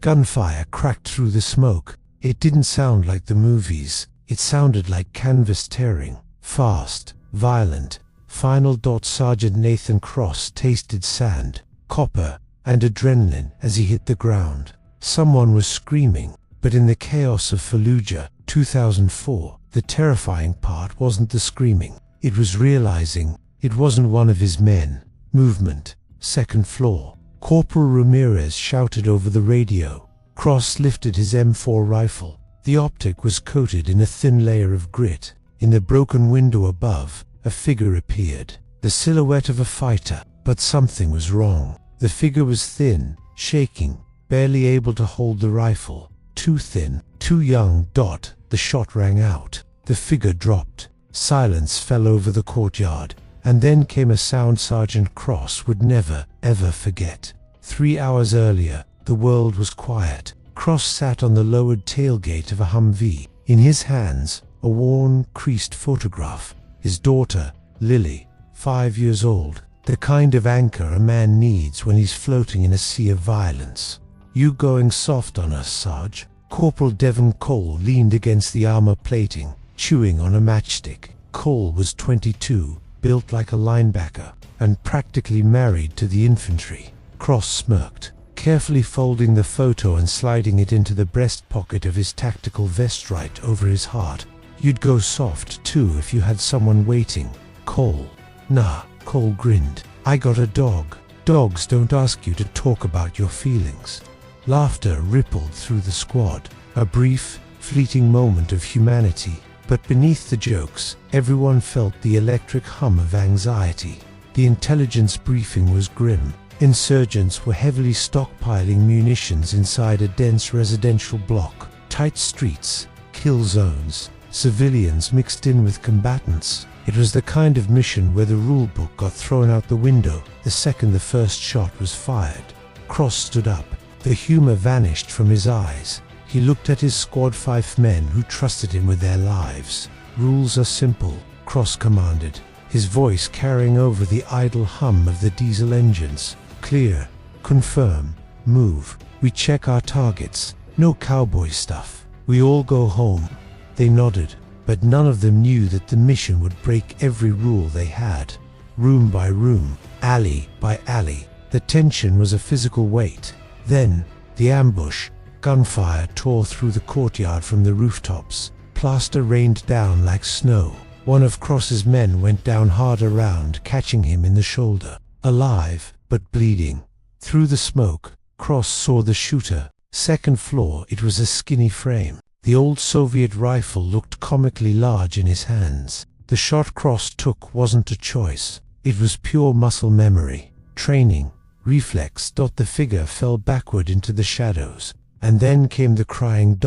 Gunfire cracked through the smoke. It didn't sound like the movies. It sounded like canvas tearing. Fast, violent. Final. Sergeant Nathan Cross tasted sand, copper, and adrenaline as he hit the ground. Someone was screaming, but in the chaos of Fallujah, 2004, the terrifying part wasn't the screaming. It was realizing it wasn't one of his men. Movement. Second floor. Corporal Ramirez shouted over the radio. Cross lifted his M4 rifle. The optic was coated in a thin layer of grit. In the broken window above, a figure appeared. The silhouette of a fighter, but something was wrong. The figure was thin, shaking, barely able to hold the rifle. Too thin, too young. The shot rang out. The figure dropped. Silence fell over the courtyard. And then came a sound Sergeant Cross would never, ever forget. 3 hours earlier, the world was quiet. Cross sat on the lowered tailgate of a Humvee. In his hands, a worn, creased photograph. His daughter, Lily, 5 years old. The kind of anchor a man needs when he's floating in a sea of violence. "You going soft on us, Sarge?" Corporal Devon Cole leaned against the armor plating, chewing on a matchstick. Cole was 22, built like a linebacker, and practically married to the infantry. Cross smirked, carefully folding the photo and sliding it into the breast pocket of his tactical vest right over his heart. "You'd go soft too if you had someone waiting." Cole. "Nah," Cole grinned. "I got a dog. Dogs don't ask you to talk about your feelings." Laughter rippled through the squad. A brief, fleeting moment of humanity. But beneath the jokes, everyone felt the electric hum of anxiety. The intelligence briefing was grim. Insurgents were heavily stockpiling munitions inside a dense residential block. Tight streets, kill zones, civilians mixed in with combatants. It was the kind of mission where the rulebook got thrown out the window the second the first shot was fired. Cross stood up. The humor vanished from his eyes. He looked at his squad 5 men who trusted him with their lives. "Rules are simple," Cross commanded, his voice carrying over the idle hum of the diesel engines. "Clear, confirm, move. We check our targets. No cowboy stuff. We all go home." They nodded, but none of them knew that the mission would break every rule they had. Room by room, alley by alley, the tension was a physical weight. Then, the ambush. Gunfire tore through the courtyard from the rooftops. Plaster rained down like snow. One of Cross's men went down hard around, catching him in the shoulder. Alive, but bleeding. Through the smoke, Cross saw the shooter. Second floor. It was a skinny frame. The old Soviet rifle looked comically large in his hands. The shot Cross took wasn't a choice. It was pure muscle memory. Training. Reflex. The figure fell backward into the shadows. And then came the crying.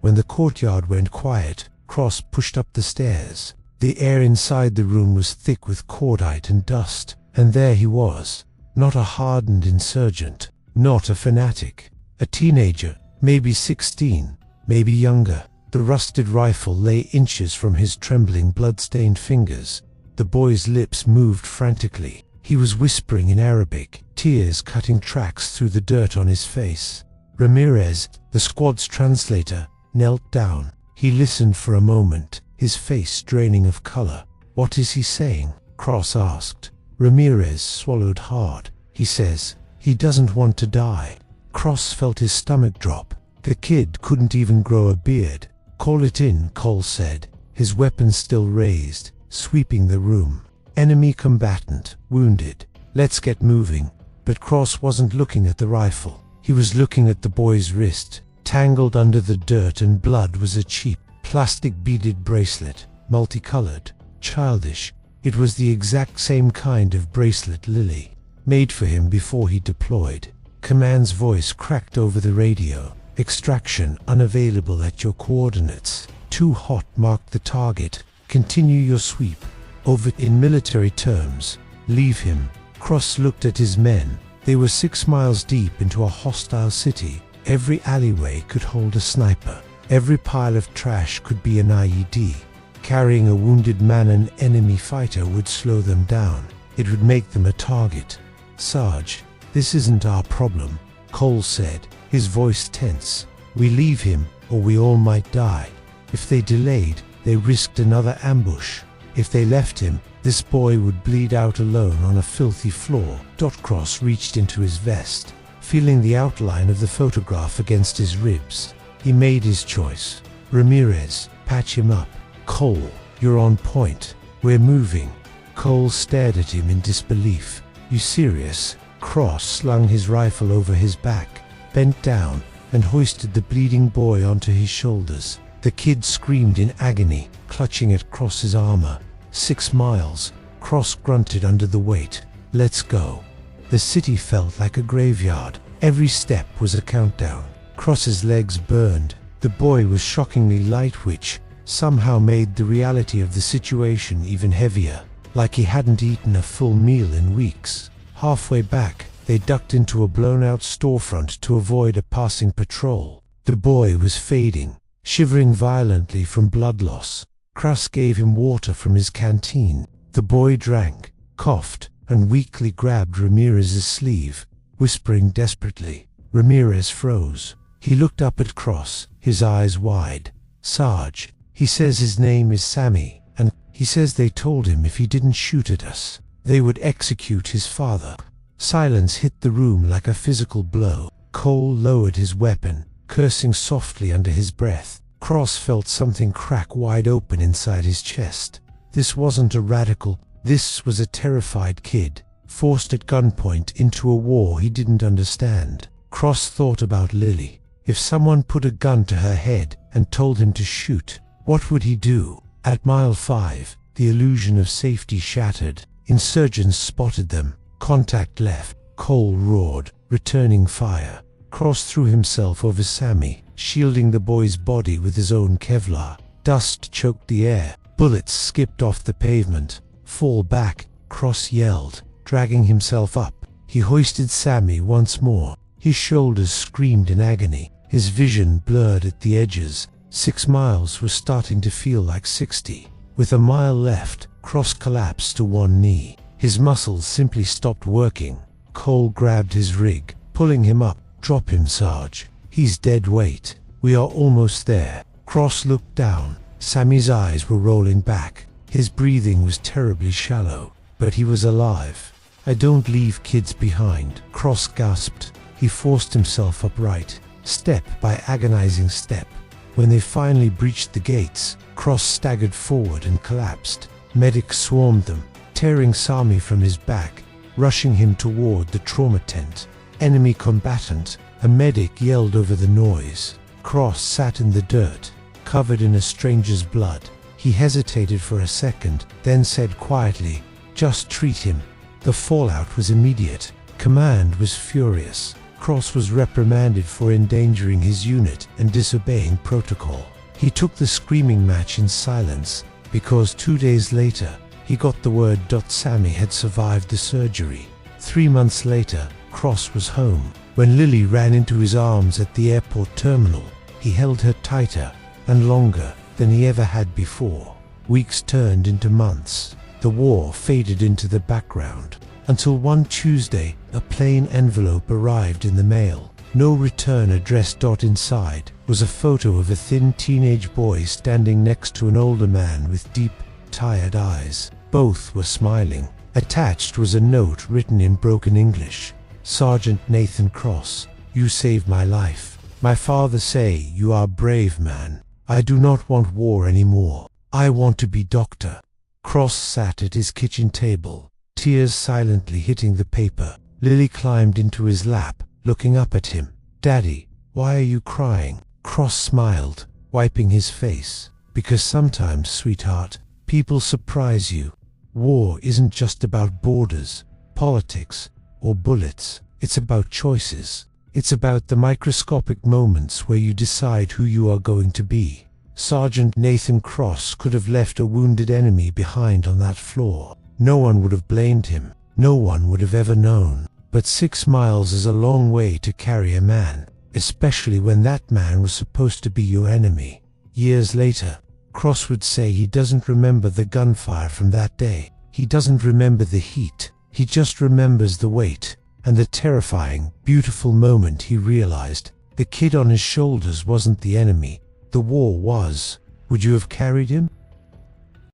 When the courtyard went quiet, Cross pushed up the stairs. The air inside the room was thick with cordite and dust. And there he was. Not a hardened insurgent. Not a fanatic. A teenager, maybe 16, maybe younger. The rusted rifle lay inches from his trembling, blood-stained fingers. The boy's lips moved frantically. He was whispering in Arabic, tears cutting tracks through the dirt on his face. Ramirez, the squad's translator, knelt down. He listened for a moment, his face draining of color. "What is he saying?" Cross asked. Ramirez swallowed hard. "He says he doesn't want to die." Cross felt his stomach drop. The kid couldn't even grow a beard. "Call it in," Cole said, his weapon still raised, sweeping the room. "Enemy combatant, wounded. Let's get moving." But Cross wasn't looking at the rifle. He was looking at the boy's wrist. Tangled under the dirt and blood was a cheap, plastic beaded bracelet, multicolored, childish. It was the exact same kind of bracelet Lily made for him before he deployed. Command's voice cracked over the radio. "Extraction unavailable at your coordinates. Too hot marked the target. Continue your sweep." Over in military terms, "Leave him." Cross looked at his men. They were 6 miles deep into a hostile city. Every alleyway could hold a sniper. Every pile of trash could be an IED. Carrying a wounded man, an enemy fighter would slow them down. It would make them a target. "Sarge, this isn't our problem," Cole said. his voice tense. We leave him, or we all might die. If they delayed, they risked another ambush. If they left him, this boy would bleed out alone on a filthy floor. Cross reached into his vest, feeling the outline of the photograph against his ribs. He made his choice. Ramirez, patch him up. Cole, you're on point. We're moving. Cole stared at him in disbelief. You serious? Cross slung his rifle over his back, bent down, and hoisted the bleeding boy onto his shoulders. The kid screamed in agony, clutching at Cross's armor. 6 miles, Cross grunted under the weight. Let's go. The city felt like a graveyard. Every step was a countdown. Cross's legs burned. The boy was shockingly light, which somehow made the reality of the situation even heavier, like he hadn't eaten a full meal in weeks. Halfway back, they ducked into a blown-out storefront to avoid a passing patrol. The boy was fading, shivering violently from blood loss. Cross gave him water from his canteen. The boy drank, coughed, and weakly grabbed Ramirez's sleeve, whispering desperately. Ramirez froze. He looked up at Cross, his eyes wide. Sarge, he says his name is Sammy, and he says they told him if he didn't shoot at us, they would execute his father. Silence hit the room like a physical blow. Cole lowered his weapon, cursing softly under his breath. Cross felt something crack wide open inside his chest. This wasn't a radical, this was a terrified kid, forced at gunpoint into a war he didn't understand. Cross thought about Lily. If someone put a gun to her head and told him to shoot, what would he do? At mile 5, the illusion of safety shattered. Insurgents spotted them. Contact left. Cole roared, returning fire. Cross threw himself over Sammy, shielding the boy's body with his own Kevlar. Dust choked the air. Bullets skipped off the pavement. Fall back, Cross yelled, dragging himself up. He hoisted Sammy once more. His shoulders screamed in agony. His vision blurred at the edges. 6 miles was starting to feel like 60. With a mile left, Cross collapsed to one knee. His muscles simply stopped working. Cole grabbed his rig, pulling him up. Drop him, Sarge. He's dead weight. We are almost there. Cross looked down. Sammy's eyes were rolling back. His breathing was terribly shallow, but he was alive. I don't leave kids behind, Cross gasped. He forced himself upright, step by agonizing step. When they finally breached the gates, Cross staggered forward and collapsed. Medics swarmed them, tearing Sammy from his back, rushing him toward the trauma tent. Enemy combatant, a medic yelled over the noise. Cross sat in the dirt, covered in a stranger's blood. He hesitated for a second, then said quietly, "Just treat him." The fallout was immediate. Command was furious. Cross was reprimanded for endangering his unit and disobeying protocol. He took the screaming match in silence, because 2 days later, he got the word Sammy had survived the surgery. 3 months later, Cross was home. When Lily ran into his arms at the airport terminal, he held her tighter and longer than he ever had before. Weeks turned into months. The war faded into the background, until one Tuesday, a plain envelope arrived in the mail. No return address. Inside was a photo of a thin teenage boy standing next to an older man with deep, tired eyes. Both were smiling. Attached was a note written in broken English. "Sergeant Nathan Cross, you saved my life. My father say you are brave man. I do not want war anymore. I want to be doctor." Cross sat at his kitchen table, tears silently hitting the paper. Lily climbed into his lap, looking up at him. "Daddy, why are you crying?" Cross smiled, wiping his face. "Because sometimes, sweetheart, people surprise you. War isn't just about borders, politics, or bullets. It's about choices. It's about the microscopic moments where you decide who you are going to be." Sergeant Nathan Cross could have left a wounded enemy behind on that floor. No one would have blamed him. No one would have ever known. But 6 miles is a long way to carry a man, especially when that man was supposed to be your enemy. Years later, Cross would say he doesn't remember the gunfire from that day. He doesn't remember the heat. He just remembers the weight and the terrifying, beautiful moment he realized The kid on his shoulders wasn't the enemy. The war was. Would you have carried him?